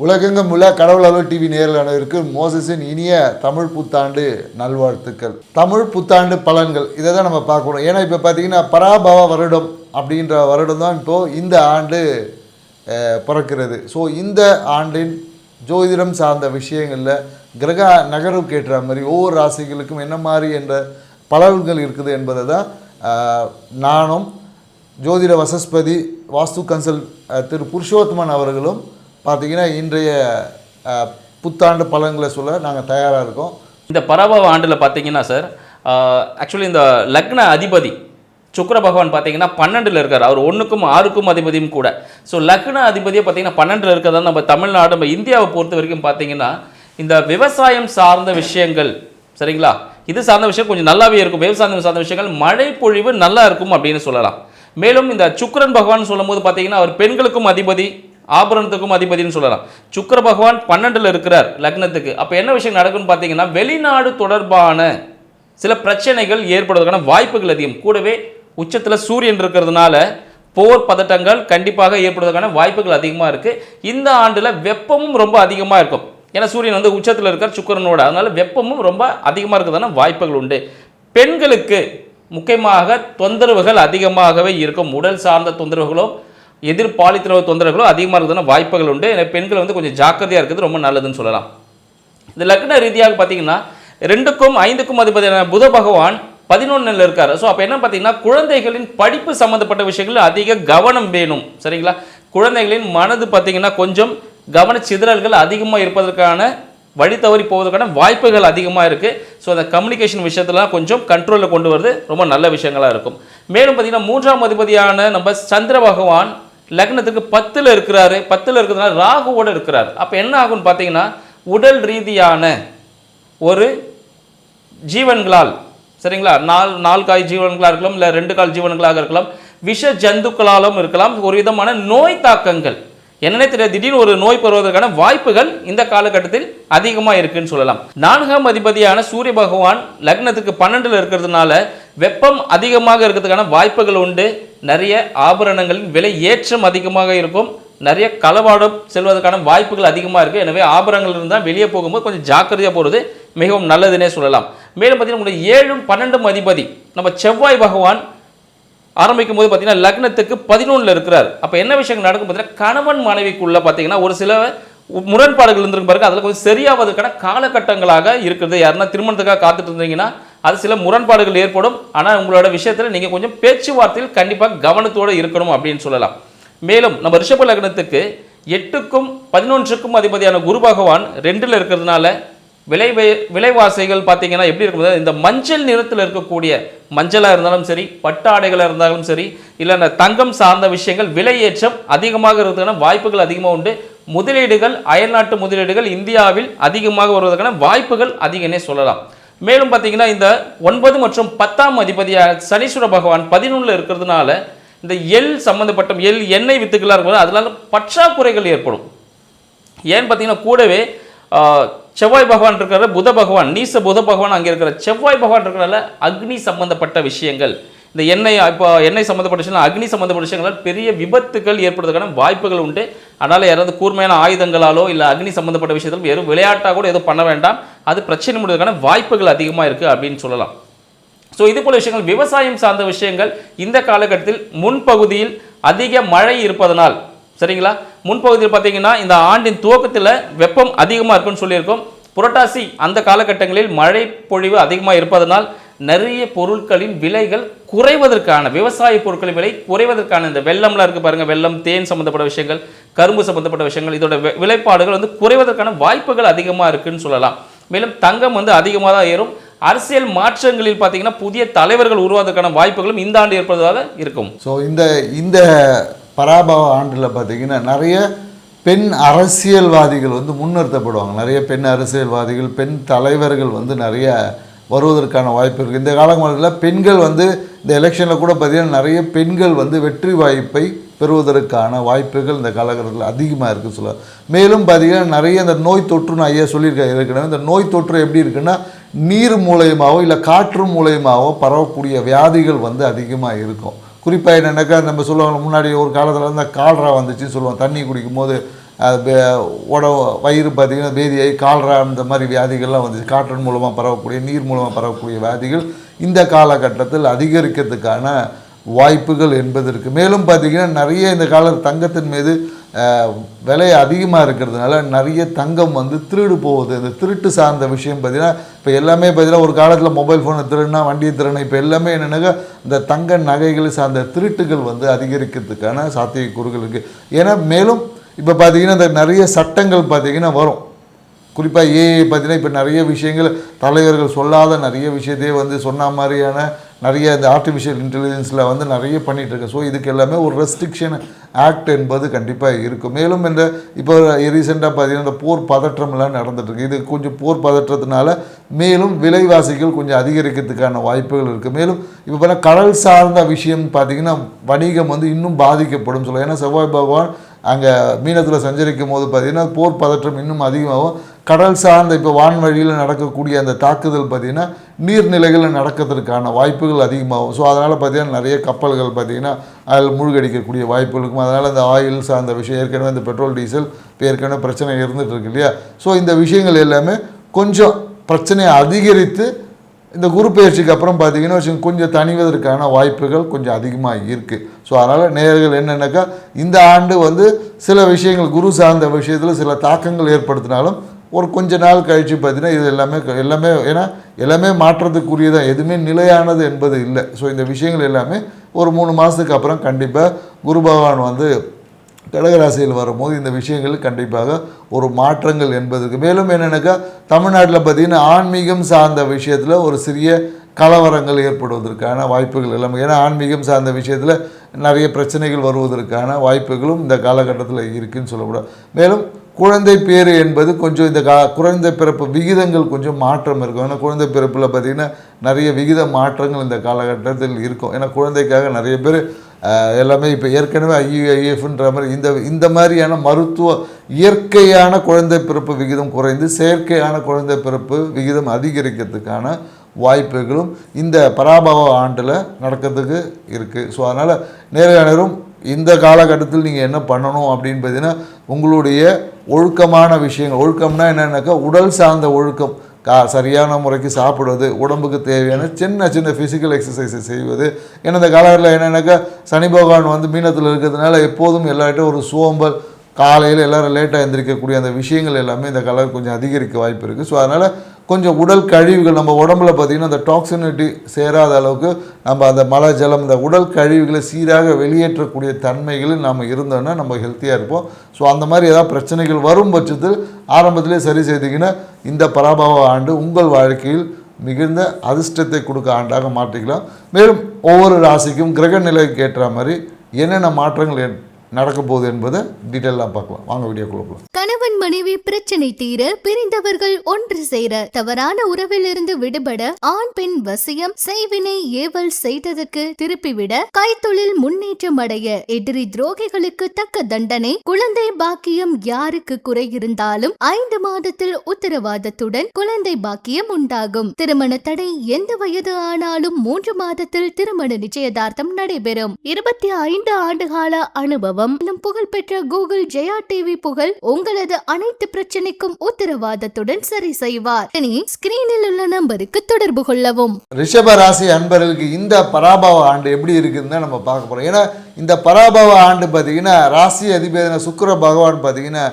உலகெங்கும் உள்ள கடவுள் அலுவல் டிவி நேயர்களுக்கு மோசஸின் இனிய தமிழ் புத்தாண்டு நல்வாழ்த்துக்கள். தமிழ் புத்தாண்டு பலன்கள் இதை தான் நம்ம பார்க்கணும். ஏன்னா இப்போ பார்த்தீங்கன்னா பராபவ வருடம் அப்படின்ற வருடம் தான் இப்போது இந்த ஆண்டு பிறக்கிறது. ஸோ இந்த ஆண்டின் ஜோதிடம் சார்ந்த விஷயங்களில் கிரக நகர்வுக்கு ஏற்ற மாதிரி ஒவ்வொரு ராசிகளுக்கும் என்ன மாதிரி என்ற பலன்கள் இருக்குது என்பதை தான் நானும் ஜோதிட வசஸ்பதி வாஸ்து கன்சல் திரு புருஷோத்தமன் அவர்களும் பார்த்தீங்கன்னா இன்றைய புத்தாண்டு பலன்களை சொல்ல நாங்கள் தயாராக இருக்கோம். இந்த பராபவ ஆண்டில் பார்த்தீங்கன்னா சார், ஆக்சுவலி இந்த லக்ன அதிபதி சுக்கிர பகவான் பார்த்தீங்கன்னா 12ல் இருக்கார். அவர் 1க்கும் 6க்கும் அதிபதியும் கூட. ஸோ லக்ன அதிபதியை பார்த்தீங்கன்னா 12ல் இருக்கிறதா நம்ம தமிழ்நாடு நம்ம இந்தியாவை பொறுத்த வரைக்கும் பார்த்தீங்கன்னா இந்த விவசாயம் சார்ந்த விஷயங்கள் சரிங்களா, இது சார்ந்த விஷயம் கொஞ்சம் நல்லாவே இருக்கும். விவசாயம் சார்ந்த விஷயங்கள் மழை பொழிவு நல்லா இருக்கும் அப்படின்னு சொல்லலாம். மேலும் இந்த சுக்கிரன் பகவான் சொல்லும் போது பார்த்தீங்கன்னா அவர் பெண்களுக்கும் அதிபதி, ஆபரணத்துக்கும் அதிபதினு சொல்லலாம். சுக்கிர பகவான் 12ல் இருக்கிறார் லக்னத்துக்கு. அப்போ என்ன விஷயம் நடக்கும்னு பார்த்தீங்கன்னா வெளிநாடு தொடர்பான சில பிரச்சனைகள் ஏற்படுவதற்கான வாய்ப்புகள் அதிகம். கூடவே உச்சத்தில் சூரியன் இருக்கிறதுனால போர் பதட்டங்கள் கண்டிப்பாக ஏற்படுவதற்கான வாய்ப்புகள் அதிகமாக இருக்குது. இந்த ஆண்டில் வெப்பமும் ரொம்ப அதிகமாக இருக்கும். ஏன்னா சூரியன் வந்து உச்சத்தில் இருக்கார் சுக்கிரனோட, அதனால வெப்பமும் ரொம்ப அதிகமாக இருக்கிறதான வாய்ப்புகள் உண்டு. பெண்களுக்கு முக்கியமாக தொந்தரவுகள் அதிகமாகவே இருக்கும். உடல் சார்ந்த தொந்தரவுகளோ எதிர்பாலித்திரவு தொந்தரவுகளோ அதிகமாக இருக்கிறதான வாய்ப்புகள் உண்டு. எனவே பெண்கள் வந்து கொஞ்சம் ஜாக்கிரதையாக இருக்கிறது ரொம்ப நல்லதுன்னு சொல்லலாம். இந்த லக்ன ரீதியாக பார்த்தீங்கன்னா 2க்கும் 5க்கும் அதிபதியான புத பகவான் 11ல் இருக்கார். ஸோ அப்போ என்ன பார்த்தீங்கன்னா குழந்தைகளின் படிப்பு சம்மந்தப்பட்ட விஷயங்கள் அதிக கவனம் வேணும் சரிங்களா. குழந்தைகளின் மனது பார்த்தீங்கன்னா கொஞ்சம் கவன சிதறல்கள் அதிகமாக இருப்பதற்கான வழி தவறி போவதற்கான வாய்ப்புகள் அதிகமாக இருக்குது. ஸோ அந்த கம்யூனிகேஷன் விஷயத்துலாம் கொஞ்சம் கண்ட்ரோலில் கொண்டு வரது ரொம்ப நல்ல விஷயங்களாக இருக்கும். மேலும் பார்த்தீங்கன்னா 3ஆம் அதிபதியான நம்ம சந்திர பகவான் லக்னத்துக்கு 10ல் இருக்கிறாரு. 10ல் இருக்கிறதுனால ராகுவோடு இருக்கிறார். அப்போ என்ன ஆகும்னு பார்த்தீங்கன்னா உடல் ரீதியான ஒரு ஜீவன்களால் சரிங்களா, 4 கால் ஜீவன்களாக இருக்கலாம், இல்லை 2 கால் ஜீவன்களாக இருக்கலாம், விஷ ஜந்துக்களாலும் இருக்கலாம், ஒரு விதமான நோய் தாக்கங்கள் என்னன்னே தெரியாது திடீர்னு ஒரு நோய் பெறுவதற்கான வாய்ப்புகள் இந்த காலகட்டத்தில் அதிகமாக இருக்குன்னு சொல்லலாம். 4ஆம் அதிபதியான சூரிய பகவான் லக்னத்துக்கு 12ல் இருக்கிறதுனால வெப்பம் அதிகமாக இருக்கிறதுக்கான வாய்ப்புகள் உண்டு. நிறைய ஆபரணங்களின் விலை ஏற்றம் அதிகமாக இருக்கும். நிறைய களவாடம் செல்வதற்கான வாய்ப்புகள் அதிகமாக இருக்குது. எனவே ஆபரணங்கள் இருந்தால் வெளியே போகும்போது கொஞ்சம் ஜாக்கிரதையாக போகிறது மிகவும் நல்லதுன்னே சொல்லலாம். மேலும் பார்த்தீங்கன்னா உங்களுக்கு 7ம் 12ம் அதிபதி நம்ம செவ்வாய் பகவான் ஆரம்பிக்கும் போது பார்த்தீங்கன்னா லக்னத்துக்கு 11ல் இருக்கிறார். அப்போ என்ன விஷயங்கள் நடக்கும் பார்த்தீங்கன்னா கணவன் மனைவிக்குள்ள பார்த்தீங்கன்னா ஒரு சில முரண்பாடுகள் இருந்திருக்கு பாருங்க, அதில் கொஞ்சம் சரியாவதற்கான காலகட்டங்களாக இருக்கிறது. யாருன்னா திருமணத்துக்காக காத்துட்டு இருந்தீங்கன்னா அது சில முரண்பாடுகள் ஏற்படும். ஆனால் உங்களோட விஷயத்தில் நீங்கள் கொஞ்சம் பேச்சுவார்த்தையில் கண்டிப்பாக கவனத்தோடு இருக்கணும் அப்படின்னு சொல்லலாம். மேலும் நம்ம ரிஷப லக்னத்துக்கு 8க்கும் 11க்கும் அதிபதியான குரு பகவான் 2ல் இருக்கிறதுனால விலைவாசிகள் பார்த்தீங்கன்னா எப்படி இருக்கும், இந்த மஞ்சள் நிறத்தில் இருக்கக்கூடிய மஞ்சளாக இருந்தாலும் சரி, பட்டாடைகளாக இருந்தாலும் சரி, இல்லை தங்கம் சார்ந்த விஷயங்கள் விலையேற்றம் அதிகமாக இருக்கிறதுக்கான வாய்ப்புகள் அதிகமாக உண்டு. முதலீடுகள் அயல்நாட்டு முதலீடுகள் இந்தியாவில் அதிகமாக வருவதற்கான வாய்ப்புகள் அதிகனே சொல்லலாம். மேலும் பார்த்தீங்கன்னா இந்த 9 மற்றும் 10ஆம் அதிபதியாக சனீஸ்வர பகவான் 11ல் இருக்கிறதுனால இந்த சம்பந்தப்பட்ட எண்ணெய் வித்துக்களாக இருக்கும்போது அதனால பற்றாக்குறைகள் ஏற்படும். ஏன்னு பார்த்தீங்கன்னா கூடவே செவ்வாய் பகவான் இருக்கிற புத பகவான் நீச புத பகவான் அங்கே இருக்கிற செவ்வாய் பகவான் இருக்கிறனால அக்னி சம்பந்தப்பட்ட விஷயங்கள், இந்த எண்ணெய் சம்பந்தப்பட்ட விஷயங்கள், அக்னி சம்பந்தப்பட்ட விஷயங்களால் பெரிய விபத்துகள் ஏற்படுவதற்கான வாய்ப்புகள் உண்டு. அதனால் யாராவது கூர்மையான ஆயுதங்களாலோ இல்லை அக்னி சம்பந்தப்பட்ட விஷயத்திலும் வெறும் விளையாட்டாக கூட எதுவும் பண்ண வேண்டாம். அது பிரச்சனை முடிவதற்கான வாய்ப்புகள் அதிகமாக இருக்குது அப்படின்னு சொல்லலாம். ஸோ இது போல விஷயங்கள் விவசாயம் சார்ந்த விஷயங்கள் இந்த காலகட்டத்தில் முன்பகுதியில் அதிக மழை இருப்பதனால் சரிங்களா, முன்பகுதியில் பார்த்தீங்கன்னா இந்த ஆண்டின் துவக்கத்தில் வெப்பம் அதிகமாக இருக்குன்னு சொல்லியிருக்கோம். புரட்டாசி அந்த காலகட்டங்களில் மழை பொழிவு அதிகமாக இருப்பதனால் நிறைய பொருட்களின் விலைகள் குறைவதற்கான, விவசாய பொருட்களின் விலை குறைவதற்கான இந்த வெள்ளம்லாம் இருக்குது பாருங்கள், வெள்ளம், தேன் சம்மந்தப்பட்ட விஷயங்கள், கரும்பு சம்மந்தப்பட்ட விஷயங்கள், இதோட விலைப்பாடுகள் வந்து குறைவதற்கான வாய்ப்புகள் அதிகமாக இருக்குன்னு சொல்லலாம். மேலும் தங்கம் வந்து அதிகமாக தான் ஏறும். அரசியல் மாற்றங்களில் பார்த்தீங்கன்னா புதிய தலைவர்கள் உருவாவதற்கான வாய்ப்புகளும் இந்த ஆண்டு ஏற்படுவதாக இருக்கும். ஸோ இந்த பராபவ ஆண்டில் பார்த்தீங்கன்னா நிறைய பெண் அரசியல்வாதிகள் வந்து முன்னிறுத்தப்படுவாங்க. நிறைய பெண் அரசியல்வாதிகள், பெண் தலைவர்கள் வந்து நிறைய வருவதற்கான வாய்ப்பு இருக்குது. இந்த காலங்களில் பெண்கள் வந்து இந்த எலெக்ஷனில் கூட பார்த்திங்கன்னா நிறைய பெண்கள் வந்து வெற்றி வாய்ப்பை பெறுவதற்கான வாய்ப்புகள் இந்த காலகட்டத்தில் அதிகமாக இருக்குது சொல்ல. மேலும் பார்த்திங்கன்னா நிறைய இந்த நோய் தொற்றுன்னு ஐயா சொல்லியிருக்காங்க ஏற்கனவே. இந்த நோய் தொற்று எப்படி இருக்குன்னா நீர் மூலயமாவோ இல்லை காற்று மூலயமாவோ பரவக்கூடிய வியாதிகள் வந்து அதிகமாக இருக்கும். குறிப்பாக என்னென்னாக்கா நம்ம சொல்லுவாங்க, முன்னாடி ஒரு காலத்தில் இந்த கால்ரா வந்துச்சுன்னு சொல்லுவோம், தண்ணி குடிக்கும் போது வயிறு பார்த்திங்கன்னா பேதியாகி கால்ரா இந்த மாதிரி வியாதிகள்லாம் வந்துச்சு. காற்றின் மூலமாக பரவக்கூடிய நீர் மூலமாக பரவக்கூடிய வியாதிகள் இந்த காலகட்டத்தில் அதிகரிக்கிறதுக்கான வாய்ப்புகள் என்பது இருக்குது. மேலும் பார்த்திங்கன்னா நிறைய இந்த தங்கத்தின் மீது விலை அதிகமாக இருக்கிறதுனால நிறைய தங்கம் வந்து திருடு போகுது. இந்த திருட்டு சார்ந்த விஷயம் பார்த்திங்கன்னா இப்போ எல்லாமே பார்த்திங்கன்னா ஒரு காலத்தில் மொபைல் ஃபோனை திருடுனா வண்டியை திருடணும், இப்போ எல்லாமே என்னென்னாக்கா இந்த தங்க நகைகள் சார்ந்த திருட்டுகள் வந்து அதிகரிக்கிறதுக்கான சாத்தியக்கூறுகள் இருக்குது. ஏன்னா மேலும் இப்போ பார்த்திங்கன்னா இந்த நிறைய சட்டங்கள் பார்த்திங்கன்னா வரும். குறிப்பாக ஏஐ பார்த்திங்கன்னா இப்போ நிறைய விஷயங்கள் தலைவர்கள் சொல்லாத நிறைய விஷயத்தையே வந்து சொன்ன மாதிரியான நிறைய இந்த ஆர்டிஃபிஷியல் இன்டெலிஜென்ஸில் வந்து நிறைய பண்ணிகிட்ருக்கு. ஸோ இதுக்கு எல்லாமே ஒரு ரெஸ்ட்ரிக்ஷன் ஆக்ட் என்பது கண்டிப்பாக இருக்கும். மேலும் இந்த இப்போ ரீசெண்டாக பார்த்திங்கன்னா இந்த போர் பதற்றம்லாம் நடந்துகிட்ருக்கு. இது கொஞ்சம் போர் பதற்றத்தினால மேலும் விலைவாசிகள் கொஞ்சம் அதிகரிக்கிறதுக்கான வாய்ப்புகள் இருக்குது. மேலும் இப்போ பார்த்தா கடல் சார்ந்த விஷயம் பார்த்திங்கன்னா வணிகம் வந்து இன்னும் பாதிக்கப்படும் சொல்லுவோம். ஏன்னா செவ்வாய் பகவான் அங்கே மீனத்தில் சஞ்சரிக்கும் போது பார்த்திங்கன்னா போர் பதற்றம் இன்னும் அதிகமாகும். கடல் சார்ந்த இப்போ வான்வழியில் நடக்கக்கூடிய அந்த தாக்குதல் பார்த்திங்கன்னா நீர்நிலைகளில் நடக்கிறதுக்கான வாய்ப்புகள் அதிகமாகும். ஸோ அதனால் பார்த்திங்கன்னா நிறைய கப்பல்கள் பார்த்திங்கன்னா அதில் மூழ்கடிக்கக்கூடிய வாய்ப்புகள் இருக்கும். அதனால் இந்த ஆயில் சார்ந்த விஷயம் ஏற்கனவே இந்த பெட்ரோல் டீசல் இப்போ ஏற்கனவே பிரச்சனை இருந்துகிட்டு இருக்கு இல்லையா. ஸோ இந்த விஷயங்கள் எல்லாமே கொஞ்சம் பிரச்சனையை அதிகரித்து இந்த குரு பயிற்சிக்கு அப்புறம் பார்த்திங்கன்னா கொஞ்சம் தணிவதற்கான வாய்ப்புகள் கொஞ்சம் அதிகமாக இருக்குது. ஸோ அதனால் நேயர்கள் என்னென்னாக்கா இந்த ஆண்டு வந்து சில விஷயங்கள் குரு சார்ந்த விஷயத்தில் சில தாக்கங்கள் ஏற்படுத்தினாலும் ஒரு கொஞ்ச நாள் கழித்து பார்த்திங்கன்னா இது எல்லாமே ஏன்னா எல்லாமே மாற்றத்துக்குரியதான், எதுவுமே நிலையானது என்பது இல்லை. ஸோ இந்த விஷயங்கள் எல்லாமே ஒரு 3 மாதத்துக்கு அப்புறம் கண்டிப்பாக குரு பகவான் வந்து கடகராசியில் வரும்போது இந்த விஷயங்கள் கண்டிப்பாக ஒரு மாற்றங்கள் என்பதுக்கு. மேலும் என்னென்னாக்கா தமிழ்நாட்டில் பார்த்திங்கன்னா ஆன்மீகம் சார்ந்த விஷயத்தில் ஒரு சிறிய கலவரங்கள் ஏற்படுவதற்கான வாய்ப்புகள் எல்லாமே. ஏன்னா ஆன்மீகம் சார்ந்த விஷயத்தில் நிறைய பிரச்சனைகள் வருவதற்கான வாய்ப்புகளும் இந்த காலகட்டத்தில் இருக்குதுன்னு சொல்லக்கூடாது. மேலும் குழந்தை பேர் என்பது கொஞ்சம் இந்த குழந்தை பிறப்பு விகிதங்கள் கொஞ்சம் மாற்றம் இருக்கும். ஏன்னா குழந்தை பிறப்பில் பார்த்திங்கன்னா நிறைய விகித மாற்றங்கள் இந்த காலகட்டத்தில் இருக்கும். ஏன்னா குழந்தைக்காக நிறைய பேர் எல்லாமே இப்போ ஏற்கனவே ஐஎஃப்ன்ற மாதிரி இந்த மாதிரியான மருத்துவ இயற்கையான குழந்தை பிறப்பு விகிதம் குறைந்து செயற்கையான குழந்தை பிறப்பு விகிதம் அதிகரிக்கிறதுக்கான வாய்ப்புகளும் இந்த பராபவ ஆண்டில் நடக்கிறதுக்கு இருக்குது. ஸோ அதனால் நேரம் இந்த காலகட்டத்தில் நீங்கள் என்ன பண்ணணும் அப்படின்னு பார்த்தீங்கன்னா உங்களுடைய ஒழுக்கமான விஷயங்கள், ஒழுக்கம்னா என்னென்னாக்கா உடல் சார்ந்த ஒழுக்கம், சரியான முறைக்கு சாப்பிடுவது, உடம்புக்கு தேவையான சின்ன சின்ன ஃபிசிக்கல் எக்ஸசைஸை செய்வது. ஏன்னா இந்த காலகட்டத்தில் என்னென்னாக்கா சனி பகவான் வந்து மீனத்தில் இருக்கிறதுனால எப்போதும் எல்லார்ட்டும் ஒரு சோம்பல், காலையில் எல்லோரும் லேட்டாக எழுந்திரிக்கக்கூடிய அந்த விஷயங்கள் எல்லாமே இந்த கலர் கொஞ்சம் அதிகரிக்க வாய்ப்பு இருக்குது. ஸோ அதனால் கொஞ்சம் உடல் கழிவுகள் நம்ம உடம்புல பார்த்திங்கன்னா அந்த டாக்ஸினிட்டி சேராத அளவுக்கு நம்ம அந்த மலை ஜலம் இந்த உடல் கழிவுகளை சீராக வெளியேற்றக்கூடிய தன்மைகளில் நம்ம இருந்தோன்னா நம்ம ஹெல்த்தியாக இருப்போம். ஸோ அந்த மாதிரி ஏதாவது பிரச்சனைகள் வரும் பட்சத்தில் ஆரம்பத்திலே சரி செய்திங்கன்னா இந்த பராபவ ஆண்டு உங்கள் வாழ்க்கையில் மிகுந்த அதிர்ஷ்டத்தை கொடுக்க ஆண்டாக மாற்றிக்கலாம். மேலும் ஒவ்வொரு ராசிக்கும் கிரக நிலைக்கு ஏற்ற மாதிரி என்னென்ன மாற்றங்கள் நடக்க போகுது என்பதை டீட்டெயிலாக பார்க்கலாம். வாங்க வீடியோக்குள்ள போகலாம். கணவன் மனைவி பிரச்சனை தீர, பிரிந்தவர்கள் ஒன்று சேர, தவறான உறவிலிருந்து விடுபட, ஆண் பெண் வசியம், செய்வினை ஏவல் செய்ததுக்கு திருப்பிவிட, கைத்தொழில் முன்னேற்றம் அடைய, எதிரி துரோகிகளுக்கு தக்க தண்டனை, குழந்தை பாக்கியம் யாருக்கு குறை இருந்தாலும் 5 மாதத்தில் உத்தரவாதத்துடன் குழந்தை பாக்கியம் உண்டாகும். திருமண தடை எந்த வயது ஆனாலும் 3 மாதத்தில் திருமண நிச்சயதார்த்தம் நடைபெறும். 25 ஆண்டுகால அனுபவம், புகழ்பெற்ற கூகுள் ஜெயா டிவி புகழ் உங்களது அனைத்து பிரச்சனைக்கும் உத்தரவாதத்துடன் சரி செய்வார். ஸ்கிரீனில் உள்ள நம்பருக்கு தொடர்பு கொள்ளவும். ரிஷப ராசி அன்பர்களுக்கு இந்த பராபவ ஆண்டு எப்படி இருக்குதுன்னு நம்ம பார்க்க போறோம். ஏன்னா இந்த பராபவ ஆண்டு பார்த்தீங்கன்னா ராசி அதிபதியான சுக்கிர பகவான் பார்த்தீங்கன்னா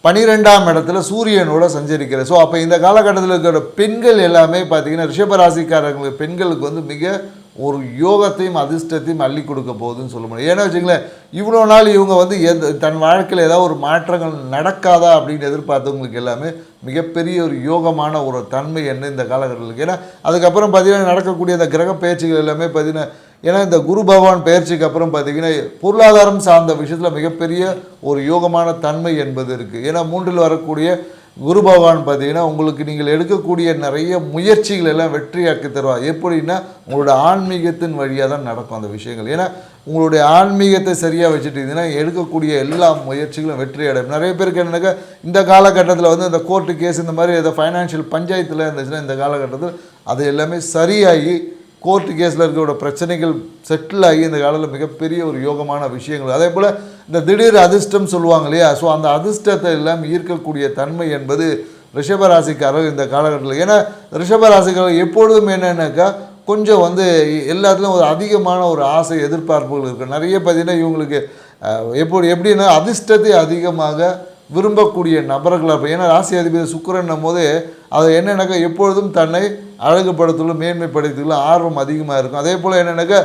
12ஆம் இடத்துல சூரியனோட சஞ்சரிக்கிறார். ஸோ அப்போ இந்த காலகட்டத்தில் இருக்கிற பெண்கள் எல்லாமே பார்த்தீங்கன்னா ரிஷபராசிக்காரங்களுக்கு பெண்களுக்கு வந்து மிக ஒரு யோகத்தையும் அதிர்ஷ்டத்தையும் அள்ளி கொடுக்க போகுதுன்னு சொல்ல முடியும். ஏன்னா வச்சுங்களேன், இவ்வளோ நாள் இவங்க வந்து தன் வாழ்க்கையில் ஏதாவது ஒரு மாற்றங்கள் நடக்காதா அப்படின்னு எதிர்பார்த்தவங்களுக்கு எல்லாமே மிகப்பெரிய ஒரு யோகமான ஒரு தன்மை என்ன இந்த காலகட்டத்தில். ஏன்னா அதுக்கப்புறம் பார்த்திங்கன்னா நடக்கக்கூடிய அந்த கிரக பயிற்சிகள் எல்லாமே பார்த்திங்கன்னா, ஏன்னா இந்த குரு பகவான் பயிற்சிக்கு அப்புறம் பார்த்திங்கன்னா பொருளாதாரம் சார்ந்த விஷயத்தில் மிகப்பெரிய ஒரு யோகமான தன்மை என்பது இருக்குது. ஏன்னா 3இல் வரக்கூடிய குரு பகவான் பார்த்தீங்கன்னா உங்களுக்கு நீங்கள் எடுக்கக்கூடிய நிறைய முயற்சிகள் எல்லாம் வெற்றியாக்கி தருவார். எப்படின்னா உங்களோட ஆன்மீகத்தின் வழியாக தான் நடக்கும் அந்த விஷயங்கள். ஏன்னா உங்களுடைய ஆன்மீகத்தை சரியாக வச்சுட்டிங்கன்னா எடுக்கக்கூடிய எல்லா முயற்சிகளும் வெற்றி அடையும். நிறைய பேருக்கு என்னன்னாக்கா இந்த காலகட்டத்தில் வந்து இந்த கோர்ட்டு கேஸ் இந்த மாதிரி ஏதோ ஃபைனான்ஷியல் பஞ்சாயத்தில் இருந்துச்சுன்னா இந்த காலகட்டத்தில் அது எல்லாமே சரியாகி கோர்ட்டு கேஸில் இருக்கிற பிரச்சனைகள் செட்டில் ஆகி இந்த காலத்தில் மிகப்பெரிய ஒரு யோகமான விஷயங்கள். அதே போல் இந்த திடீர் அதிர்ஷ்டம் சொல்லுவாங்க இல்லையா, ஸோ அந்த அதிர்ஷ்டத்தை எல்லாம் ஈர்க்கக்கூடிய தன்மை என்பது ரிஷபராசிக்காரர்கள் இந்த காலகட்டத்தில். ஏன்னா ரிஷபராசிக்காரர்கள் எப்பொழுதும் என்னென்னாக்கா கொஞ்சம் எல்லாத்துலேயும் ஒரு அதிகமான ஒரு ஆசை எதிர்பார்ப்புகள் இருக்குது. நிறைய பார்த்தீங்கன்னா இவங்களுக்கு எப்படின்னா அதிர்ஷ்டத்தை அதிகமாக விரும்பக்கூடிய நபர்களாக இருப்போம். ஏன்னா ராசி அதிபதி சுக்கிரன்னும் போது அது என்னென்னாக்கா எப்பொழுதும் தன்னை அழகுபடுத்தலும் மேன்மைப்படுத்தலும் ஆர்வம் அதிகமாக இருக்கும். அதே போல் என்னென்னாக்கா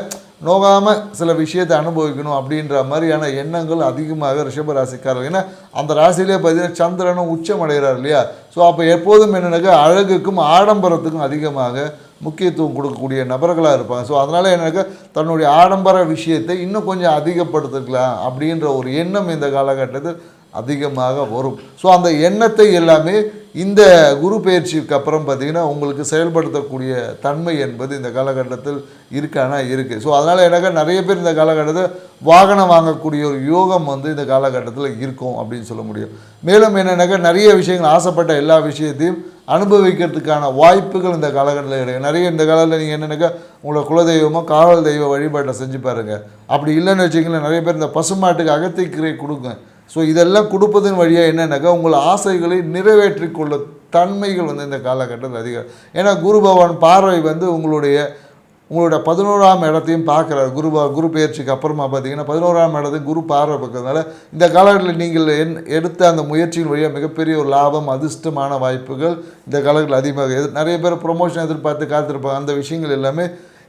நோகாமல் சில விஷயத்தை அனுபவிக்கணும் அப்படின்ற மாதிரியான எண்ணங்கள் அதிகமாக ரிஷபராசிக்காரர்கள். ஏன்னா அந்த ராசியிலே பார்த்தீங்கன்னா சந்திரனும் உச்சம் அடைகிறார் இல்லையா, ஸோ அப்போ எப்போதும் என்னென்னாக்கா அழகுக்கும் ஆடம்பரத்துக்கும் அதிகமாக முக்கியத்துவம் கொடுக்கக்கூடிய நபர்களாக இருப்பாங்க. ஸோ அதனால் என்னென்னாக்கா தன்னுடைய ஆடம்பர விஷயத்தை இன்னும் கொஞ்சம் அதிகப்படுத்திக்கலாம் அப்படின்ற ஒரு எண்ணம் இந்த காலகட்டத்தில் அதிகமாக வரும். ஸோ அந்த எண்ணத்தை எல்லாமே இந்த குரு பயிற்சிக்கு அப்புறம் பார்த்திங்கன்னா உங்களுக்கு செயல்படுத்தக்கூடிய தன்மை என்பது இந்த காலகட்டத்தில் இருக்குது. ஸோ அதனால் எனக்கு நிறைய பேர் இந்த காலகட்டத்தில் வாகனம் வாங்கக்கூடிய ஒரு யோகம் இந்த காலகட்டத்தில் இருக்கும் அப்படின்னு சொல்ல முடியும். மேலும் என்னென்னாக்கா நிறைய விஷயங்கள் ஆசைப்பட்ட எல்லா விஷயத்தையும் அனுபவிக்கிறதுக்கான வாய்ப்புகள் இந்த காலகட்டத்தில் கிடையாது. நிறைய இந்த காலத்தில் நீங்கள் என்னென்னாக்கா உங்களோட குலதெய்வமோ காவல் தெய்வ வழிபாட்டை செஞ்சு பாருங்கள். அப்படி இல்லைன்னு வச்சிங்களேன், நிறைய பேர் இந்த பசுமாட்டுக்கு அகத்திக்கீரை கொடுங்க. ஸோ இதெல்லாம் கொடுப்பதன் வழியாக என்னென்னாக்கா உங்கள் ஆசைகளை நிறைவேற்றி கொள்ள தன்மைகள் இந்த காலகட்டத்தில் அதிகம். ஏன்னா குரு பகவான் பார்வை உங்களோட 11ஆம் இடத்தையும் பார்க்குறாரு. குரு பயிற்சிக்கு அப்புறமா பார்த்தீங்கன்னா 11ஆம் இடத்தையும் குரு பார்வை பார்க்கறதுனால இந்த காலகட்டத்தில் நீங்கள் எடுத்த அந்த முயற்சியின் வழியாக மிகப்பெரிய ஒரு லாபம் அதிர்ஷ்டமான வாய்ப்புகள் இந்த காலகட்டத்தில் அதிகமாக. நிறைய பேர் ப்ரொமோஷன் எதிர்பார்த்து காத்திருப்பாங்க. அந்த விஷயங்கள் எல்லாமே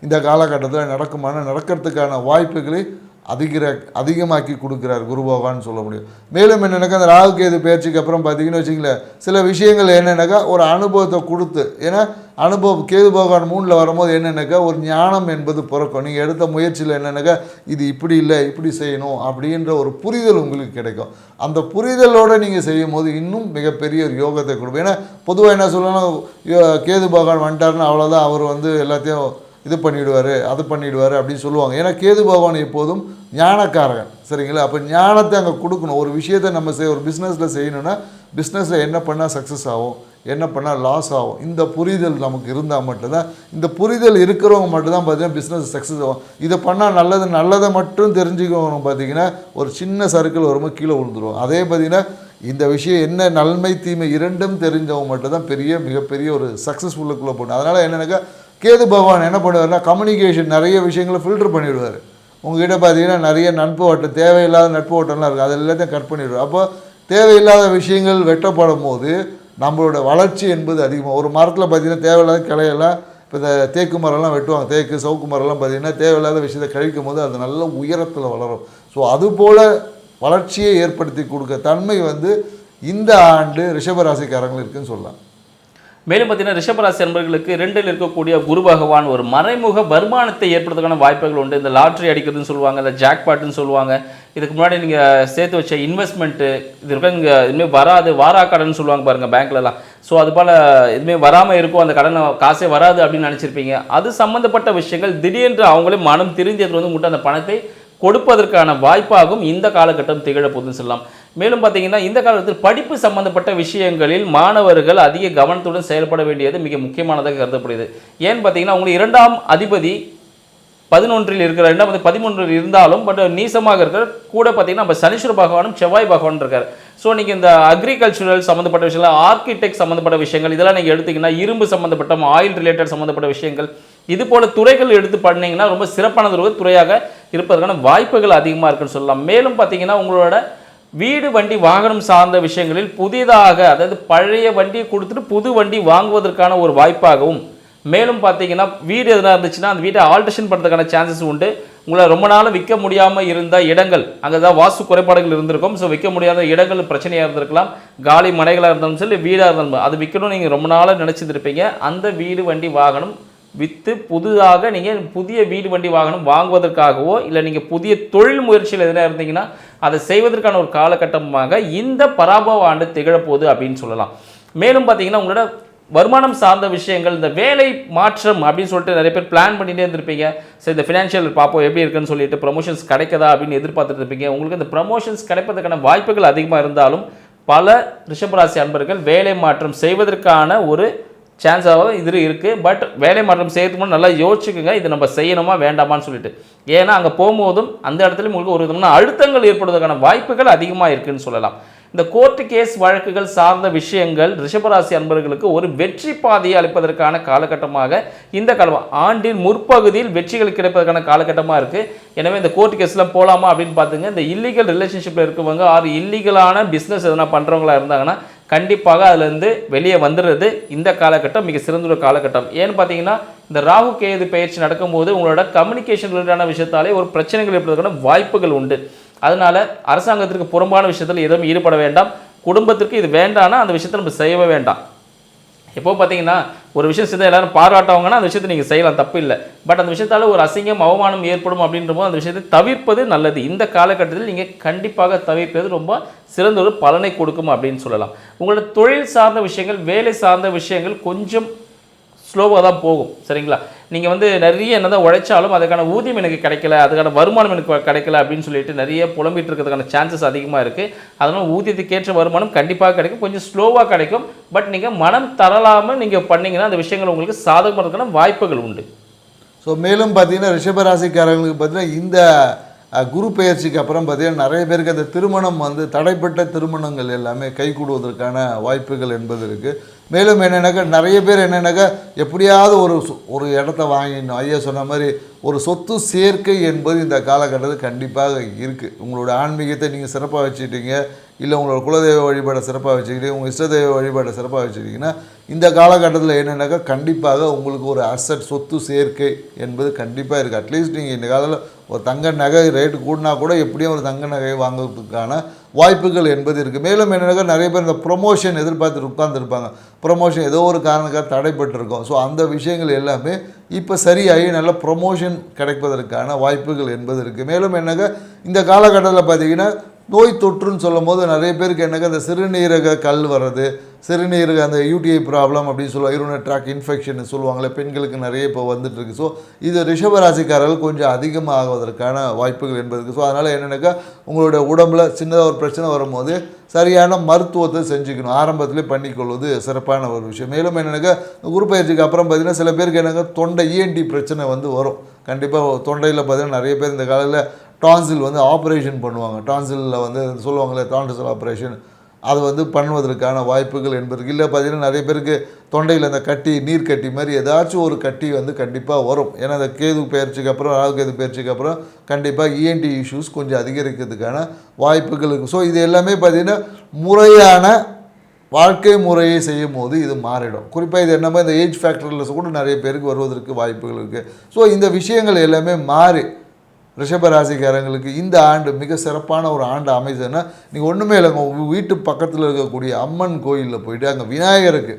இந்த காலகட்டத்தில் நடக்கிறதுக்கான வாய்ப்புகளை அதிகமாக்கி கொடுக்குறார் குரு பகவான் சொல்ல முடியும். மேலும் என்னென்னாக்கா அந்த ராகு கேது பயிற்சிக்கு அப்புறம் பார்த்தீங்கன்னு வச்சிங்களேன், சில விஷயங்கள் என்னென்னாக்கா ஒரு அனுபவத்தை கொடுத்து, ஏன்னா அனுபவம் கேது பகவான் 3ல் வரும்போது என்னென்னாக்கா ஒரு ஞானம் என்பது பிறக்கும். நீங்கள் எடுத்த முயற்சியில் என்னென்னாக்கா இது இப்படி இல்லை இப்படி செய்யணும் அப்படின்ற ஒரு புரிதல் உங்களுக்கு கிடைக்கும். அந்த புரிதலோடு நீங்கள் செய்யும் போது இன்னும் மிகப்பெரிய ஒரு யோகத்தை கொடுக்கும். ஏன்னா பொதுவாக என்ன சொல்லணும், கேது பகவான் வந்துட்டார்னு அவ்வளோதான், அவர் எல்லாத்தையும் இது பண்ணிவிடுவார் அது பண்ணிவிடுவார் அப்படின்னு சொல்லுவாங்க. ஏன்னா கேது பகவான் எப்போதும் ஞானக்காரகன், சரிங்களா? அப்போ ஞானத்தை அங்கே கொடுக்கணும். ஒரு விஷயத்தை நம்ம ஒரு பிஸ்னஸில் செய்யணுன்னா பிஸ்னஸில் என்ன பண்ணால் சக்ஸஸ் ஆகும், என்ன பண்ணால் லாஸ் ஆகும், இந்த புரிதல் நமக்கு இருந்தால் மட்டும்தான், இந்த புரிதல் இருக்கிறவங்க மட்டும்தான் பார்த்தீங்கன்னா பிஸ்னஸ் சக்ஸஸ் ஆகும். இதை பண்ணால் நல்லதை மட்டும் தெரிஞ்சுக்கணும். பார்த்தீங்கன்னா ஒரு சின்ன சர்க்கிள் வரும்போது கீழே விழுந்துருவோம். அதே பார்த்திங்கன்னா இந்த விஷயம் என்ன நன்மை தீமை இரண்டும் தெரிஞ்சவங்க மட்டும்தான் மிகப்பெரிய ஒரு சக்ஸஸ்ஃபுல்லுக்குள்ளே போகணும். அதனால் என்னென்னாக்கா கேது பகவான் என்ன பண்ணுவார்னா கம்யூனிகேஷன் நிறைய விஷயங்களை ஃபில்டர் பண்ணிவிடுவார். உங்கள்கிட்ட பார்த்தீங்கன்னா நிறைய நட்பு வட்டம், தேவையில்லாத நட்பு வட்டம்லாம் இருக்குது, அது எல்லாத்தையும் கட் பண்ணிவிடுவார். அப்போ தேவையில்லாத விஷயங்கள் வெட்டப்படும் போது நம்மளோட வளர்ச்சி என்பது அதிகமாக. ஒரு மரத்தில் பார்த்திங்கன்னா தேவையில்லாத கிளையெல்லாம், இப்போ இந்த தேக்கு மரம்லாம் வெட்டுவாங்க, தேக்கு சவுக்கு மரம்லாம் பார்த்திங்கன்னா தேவையில்லாத விஷயத்தை கழிக்கும் போது அது நல்ல உயரத்தில் வளரும். ஸோ அதுபோல் வளர்ச்சியை ஏற்படுத்தி கொடுக்க தன்மை இந்த ஆண்டு ரிஷபராசிக்காரங்கள் இருக்குதுன்னு சொல்லலாம். மேலும் பார்த்தீங்கன்னா ரிஷபராசி அன்பர்களுக்கு 2ல் இருக்கக்கூடிய குரு பகவான் ஒரு மறைமுக வருமானத்தை ஏற்படுறதுக்கான வாய்ப்புகள் உண்டு. இந்த லாட்ரி அடிக்கிறதுன்னு சொல்லுவாங்க, இந்த ஜாக்பாட்டுன்னு சொல்லுவாங்க. இதுக்கு முன்னாடி நீங்கள் சேர்த்து வச்ச இன்வெஸ்ட்மெண்ட்டு இது இருக்க இங்கே இதுமாரி வராது, வாராக்கடன் சொல்லுவாங்க பாருங்கள் பேங்க்லலாம். ஸோ அது போல் இதுமாரி வராமல் இருக்கும், அந்த கடனை காசே வராது அப்படின்னு நினச்சிருப்பீங்க. அது சம்மந்தப்பட்ட விஷயங்கள் திடீரென்று அவங்களே மனம் திருந்தியது உங்கள்கிட்ட அந்த பணத்தை கொடுப்பதற்கான வாய்ப்பாகவும் இந்த காலகட்டம் திகழப்போகுதுன்னு சொல்லலாம். மேலும் பார்த்தீங்கன்னா இந்த காலத்தில் படிப்பு சம்பந்தப்பட்ட விஷயங்களில் மாணவர்கள் அதிக கவனத்துடன் செயல்பட வேண்டியது மிக முக்கியமானதாக கருதப்படுது. ஏன்னு பார்த்தீங்கன்னா உங்களுக்கு 2ஆம் அதிபதி 11ல் இருக்கிற 2ஆம் 13ல் இருந்தாலும் பட் நீசமாக இருக்கிற கூட பார்த்தீங்கன்னா நம்ம சனீஸ்வர பகவானும் செவ்வாய் பகவான் இருக்கார். ஸோ நீங்கள் இந்த அக்ரிகல்ச்சுரல் சம்மந்தப்பட்ட விஷயங்கள், ஆர்கிடெக்ட் சம்மந்தப்பட்ட விஷயங்கள் இதெல்லாம் நீங்கள் எடுத்திங்கன்னா, இரும்பு சம்மந்தப்பட்ட ஆயில் ரிலேட்டட் சம்மந்தப்பட்ட விஷயங்கள் இது போல துறைகள் எடுத்து பண்ணிங்கன்னா ரொம்ப சிறப்பானது துறையாக இருப்பதற்கான வாய்ப்புகள் அதிகமாக இருக்குன்னு சொல்லலாம். மேலும் பார்த்தீங்கன்னா உங்களோட வீடு வண்டி வாகனம் சார்ந்த விஷயங்களில் புதிதாக, அதாவது பழைய வண்டியை கொடுத்துட்டு புது வண்டி வாங்குவதற்கான ஒரு வாய்ப்பாகவும், மேலும் பார்த்தீங்கன்னா வீடு எதுனா இருந்துச்சுன்னா அந்த வீட்டை ஆல்ட்ரேஷன் பண்ணுறதுக்கான சான்சஸ் உண்டு. உங்களை ரொம்ப நாள் விற்க முடியாமல் இருந்த இடங்கள், அங்கே தான் வாஸ்து குறைபாடுகள் இருந்திருக்கும். ஸோ விற்க முடியாத இடங்கள் பிரச்சனையாக இருந்திருக்கலாம். காலி மனைகளாக இருந்தாலும் சரி, வீடாக இருந்தாலும் அது விற்கணும்னு நீங்கள் ரொம்ப நாளாக நினச்சிருப்பீங்க. அந்த வீடு வண்டி வாகனம் விற்று புதிதாக நீங்கள் புதிய வீடு வண்டி வாகனம் வாங்குவதற்காகவோ இல்லை நீங்கள் புதிய தொழில் முயற்சியில் எதுனா இருந்தீங்கன்னா அதை செய்வதற்கான ஒரு காலகட்டமாக இந்த பராபவ ஆண்டு திகழப்போகுது அப்படின்னு சொல்லலாம். மேலும் பார்த்தீங்கன்னா உங்களோட வருமானம் சார்ந்த விஷயங்கள், இந்த வேலை மாற்றம் அப்படின்னு சொல்லிட்டு நிறைய பேர் பிளான் பண்ணிகிட்டே இருந்திருப்பீங்க. சரி இந்த ஃபினான்ஷியல் பார்ப்போம் எப்படி இருக்குன்னு சொல்லிட்டு ப்ரமோஷன்ஸ் கிடைக்கதா அப்படின்னு எதிர்பார்த்துட்டு இருப்பீங்க. உங்களுக்கு இந்த ப்ரமோஷன்ஸ் கிடைப்பதற்கான வாய்ப்புகள் அதிகமாக இருந்தாலும் பல ரிஷபராசி அன்பர்கள் வேலை மாற்றம் செய்வதற்கான ஒரு சான்ஸாகவும் இது இருக்குது. பட் வேலை மாற்றம் செய்யறதுக்கு முன்னாடி நல்லா யோசிச்சுக்கோங்க, இது நம்ம செய்யணுமா வேண்டாமான்னு சொல்லிட்டு. ஏன்னா அங்கே போகும்போதும் அந்த இடத்துல உங்களுக்கு ஒரு விதமான அழுத்தங்கள் ஏற்படுவதற்கான வாய்ப்புகள் அதிகமாக இருக்குதுன்னு சொல்லலாம். இந்த கோர்ட்டு கேஸ் வழக்குகள் சார்ந்த விஷயங்கள் ரிஷபராசி அன்பர்களுக்கு ஒரு வெற்றி பாதையை அளிப்பதற்கான காலகட்டமாக இந்த காலம், ஆண்டின் முற்பகுதியில் வெற்றிகள் கிடைப்பதற்கான காலகட்டமாக இருக்குது. எனவே இந்த கோர்ட் கேஸ்லாம் போகலாமா அப்படின்னு பார்த்துங்க. இந்த இல்லீகல் ரிலேஷன்ஷிப்பில் இருக்கவங்க ஆறு இல்லீகலான பிஸ்னஸ் எதனா பண்ணுறவங்களா இருந்தாங்கன்னா கண்டிப்பாக அதுலேருந்து வெளியே வந்துடுறது இந்த காலகட்டம் மிக சிறந்த ஒரு காலகட்டம். ஏன்னு பார்த்தீங்கன்னா இந்த ராகு கேது பயிற்சி நடக்கும்போது உங்களோட கம்யூனிகேஷன் ரிலேட்டான விஷயத்தாலே ஒரு பிரச்சனைகள் ஏற்படுவதற்கான வாய்ப்புகள் உண்டு. அதனால அரசாங்கத்திற்கு புறம்பான விஷயத்தில் எதுவும் ஈடுபட வேண்டாம். குடும்பத்திற்கு இது வேண்டாம்னா அந்த விஷயத்தை நம்ம செய்யவே வேண்டாம். எப்போ பார்த்தீங்கன்னா ஒரு விஷயம் செய்தால் எல்லாரும் பாராட்டவங்கன்னா அந்த விஷயத்தை நீங்கள் செய்யலாம், தப்பு இல்லை. பட் அந்த விஷயத்தால் ஒரு அசிங்கம் அவமானம் ஏற்படும் அப்படின்ற போது அந்த விஷயத்தை தவிர்ப்பது நல்லது. இந்த காலகட்டத்தில் நீங்கள் கண்டிப்பாக தவிர்ப்பது ரொம்ப சிறந்த ஒரு பலனை கொடுக்கும் அப்படின்னு சொல்லலாம். உங்களோட தொழில் சார்ந்த விஷயங்கள், வேலை சார்ந்த விஷயங்கள் கொஞ்சம் ஸ்லோவாக தான் போகும், சரிங்களா? நீங்கள் வந்து நிறைய என்னதான் உழைச்சாலும் அதுக்கான ஊதியம் எனக்கு கிடைக்கல, அதுக்கான வருமானம் எனக்கு கிடைக்கல அப்படின்னு சொல்லிட்டு நிறைய புலம்பிட்டு இருக்கிறதுக்கான சான்சஸ் அதிகமாக இருக்குது. அதனால் ஊதியத்துக்கேற்ற வருமானம் கண்டிப்பாக கிடைக்கும், கொஞ்சம் ஸ்லோவாக கிடைக்கும். பட் நீங்கள் மனம் தரலாமல் நீங்கள் பண்ணிங்கன்னா அந்த விஷயங்கள் உங்களுக்கு சாதகமானதுக்கான வாய்ப்புகள் உண்டு. ஸோ மேலும் பார்த்தீங்கன்னா ரிஷபராசிக்காரங்களுக்கு பார்த்தீங்கன்னா இந்த குரு பெயர்ச்சிக்கு அப்புறம் பார்த்தீங்கன்னா நிறைய பேருக்கு அந்த திருமணம் வந்து தடைப்பட்ட திருமணங்கள் எல்லாமே கைகூடுவதற்கான வாய்ப்புகள் என்பது இருக்குது. மேலும் என்னென்னாக்கா நிறைய பேர் என்னென்னாக்கா எப்படியாவது ஒரு இடத்த வாங்கிடணும். ஐயா சொன்ன மாதிரி ஒரு சொத்து சேர்க்கை என்பது இந்த காலகட்டத்தில் கண்டிப்பாக இருக்குது. உங்களோட ஆன்மீகத்தை நீங்கள் சிறப்பாக வச்சுக்கிட்டீங்க, இல்லை உங்களோட குலதெய்வ வழிபாடை சிறப்பாக வச்சுக்கிட்டீங்க, உங்கள் இஷ்டதெய்வ வழிபாடை சிறப்பாக வச்சுக்கிட்டிங்கன்னா இந்த காலகட்டத்தில் என்னென்னாக்கா கண்டிப்பாக உங்களுக்கு ஒரு அசட் சொத்து சேர்க்கை என்பது கண்டிப்பாக இருக்குது. அட்லீஸ்ட் நீங்கள் இந்த காலத்தில் ஒரு தங்க நகை ரேட்டு கூடினா கூட எப்படியும் ஒரு தங்க நகையை வாங்குறதுக்கான வாய்ப்புகள் என்பது இருக்குது. மேலும் என்னென்னாக்கா நிறைய பேர் இந்த ப்ரொமோஷன் எதிர்பார்த்துட்டு உட்காந்துருப்பாங்க. ப்ரொமோஷன் ஏதோ ஒரு காரணக்காக தடைப்பட்டிருக்கும். ஸோ அந்த விஷயங்கள் எல்லாமே இப்போ சரியாகி நல்ல ப்ரொமோஷன் கிடைப்பதற்கான வாய்ப்புகள் என்பது இருக்குது. மேலும் என்னங்க இந்த காலகட்டத்தில் பார்த்திங்கன்னா நோய் தொற்றுன்னு சொல்லும் போது நிறைய பேருக்கு என்னங்க அந்த சிறுநீரக கல் வர்றது, சிறுநீரக அந்த யூடிஐ ப்ராப்ளம் அப்படின்னு சொல்லுவாங்க, யூரினரி ட்ராக் இன்ஃபெக்ஷன் சொல்லுவாங்களே, பெண்களுக்கு நிறைய இப்போ வந்துட்டுருக்கு. ஸோ இது ரிஷபராசிக்காரர்கள் கொஞ்சம் அதிகமாக ஆகுவதற்கான வாய்ப்புகள் என்பது இருக்குது. ஸோ அதனால் என்னென்னாக்கா உங்களோட உடம்புல சின்னதாக ஒரு பிரச்சனை வரும்போது சரியான மருத்துவத்தை செஞ்சுக்கணும், ஆரம்பத்திலே பண்ணிக்கொள்வது சிறப்பான ஒரு விஷயம். மேலும் என்னென்னாக்கா குரு பயிற்சிக்கு அப்புறம் பார்த்திங்கன்னா சில பேருக்கு என்னங்க தொண்டை இஎன்டி பிரச்சனை வந்து வரும். கண்டிப்பாக தொண்டையில் பார்த்திங்கன்னா நிறைய பேர் இந்த காலையில் டான்சில் வந்து ஆப்ரேஷன் பண்ணுவாங்க. டான்சிலில் வந்து சொல்லுவாங்களே டான்சில் ஆப்ரேஷன், அது வந்து பண்ணுவதற்கான வாய்ப்புகள் என்பது இல்லை. பார்த்திங்கன்னா நிறைய பேருக்கு தொண்டையில் அந்த கட்டி, நீர் கட்டி மாதிரி ஏதாச்சும் ஒரு கட்டி வந்து கண்டிப்பாக வரும். ஏன்னா அந்த கேது பயிற்சிக்கு அப்புறம், ராகு கேது பயிற்சிக்கு அப்புறம் கண்டிப்பாக இஎன்டி இஷ்யூஸ் கொஞ்சம் அதிகரிக்கிறதுக்கான வாய்ப்புகள் இருக்குது. ஸோ இது எல்லாமே பார்த்திங்கன்னா முறையான வாழ்க்கை முறையை செய்யும் போது இது மாறிடும். குறிப்பாக இது என்னமோ இந்த ஏஜ் ஃபேக்டர்லஸ் கூட நிறைய பேருக்கு வருவதற்கு வாய்ப்புகள் இருக்குது. ஸோ இந்த விஷயங்கள் எல்லாமே மாறி ரிஷபராசிக்காரங்களுக்கு இந்த ஆண்டு மிக சிறப்பான ஒரு ஆண்டு அமைச்சதுன்னா நீங்கள் ஒன்றுமே இல்லைங்க, உங்கள் வீட்டு பக்கத்தில் இருக்கக்கூடிய அம்மன் கோயிலில் போயிட்டு அங்கே விநாயகருக்கு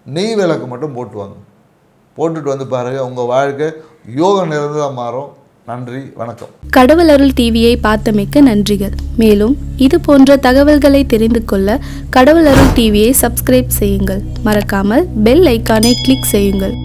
நெய் விளக்கு மட்டும் போட்டுவாங்க. போட்டுட்டு வந்து பாருங்கள், உங்கள் வாழ்க்கை யோகம் நிறைந்ததாக மாறும். நன்றி, வணக்கம். கடவுள் அருள் டிவியை பார்த்தமைக்கு நன்றிகள். மேலும் இது போன்ற தகவல்களை தெரிந்து கொள்ள கடவுள் அருள் டிவியை சப்ஸ்கிரைப் செய்யுங்கள். மறக்காமல் பெல் ஐக்கானை கிளிக் செய்யுங்கள்.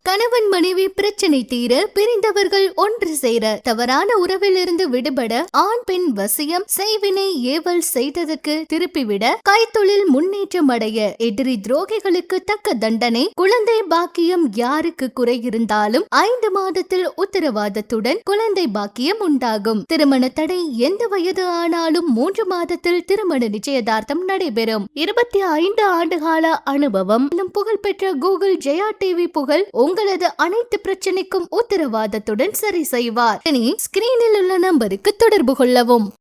கணவன் மனைவி பிரச்சனை தீர, பிரிந்தவர்கள் ஒன்று சேர, தவறான உறவிலிருந்து விடுபட, ஆண் பெண் வசியம், செய்வினை ஏவல் செய்ததற்கு திருப்பிவிட, கைத்தொழில் முன்னேற்றம் அடைய, எதிரி துரோகிகளுக்கு தக்க தண்டனை, குழந்தை பாக்கியம் யாருக்கு குறை இருந்தாலும் 5 மாதத்தில் உத்தரவாதத்துடன் குழந்தை பாக்கியம் உண்டாகும். திருமண தடை எந்த வயது ஆனாலும் 3 மாதத்தில் திருமண நிச்சயதார்த்தம் நடைபெறும். 25 ஆண்டுகால அனுபவம், புகழ்பெற்ற கூகுள் ஜெயா டிவி புகழ் உங்களது அனைத்து பிரச்சனைக்கும் உத்தரவாதத்துடன் சரி செய்வார். ஸ்கிரீனில் உள்ள நம்பருக்கு தொடர்பு கொள்ளவும்.